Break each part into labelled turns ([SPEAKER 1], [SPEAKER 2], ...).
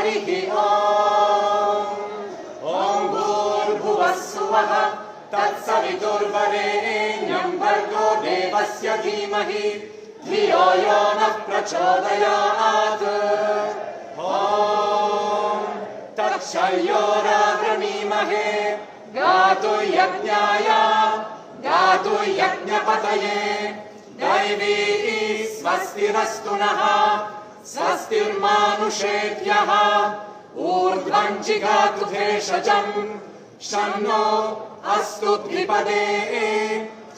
[SPEAKER 1] हरिः ॐ भूर्भुवः स्वः तत्सवितुर्वरेण्यं भर्गो देवस्य धीमहि धियो यो नः प्रचोदयात् ॐ तत्सर्योरावृणीमहे गातु यज्ञाय गातु यज्ञपतये दैवी स्वस्तिरस्तु नः स्वस्तिर्मानुषेभ्यः ऊर्ध्वं जिगातु भेषजम् शन्नो अस्तु द्विपदे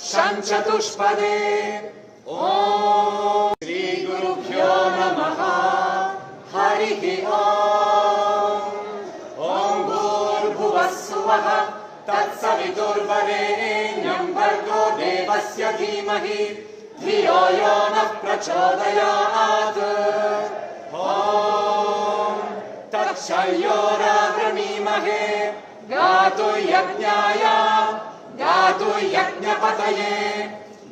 [SPEAKER 1] शं चतुष्पदे ॐ श्रीगुरुभ्यो नमः हरिः ॐ भूर्भुवः स्वः तत्सवितुर्वरेण्यं भर्गो देवस्य धीमहि धियो यो नः प्रचोदयात् ॐ तत्सर्योरावृणीमहे गातु यज्ञाय गातु यज्ञपतये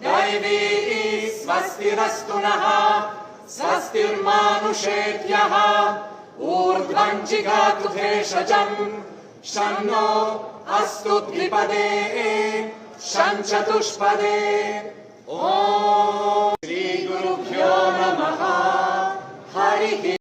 [SPEAKER 1] दैवी स्वस्तिरस्तु नः स्वस्तिर्मानुषेभ्यः ऊर्ध्वं जिगातु भेषजम् शन्नो अस्तु द्विपदे शं चतुष्पदे ॐ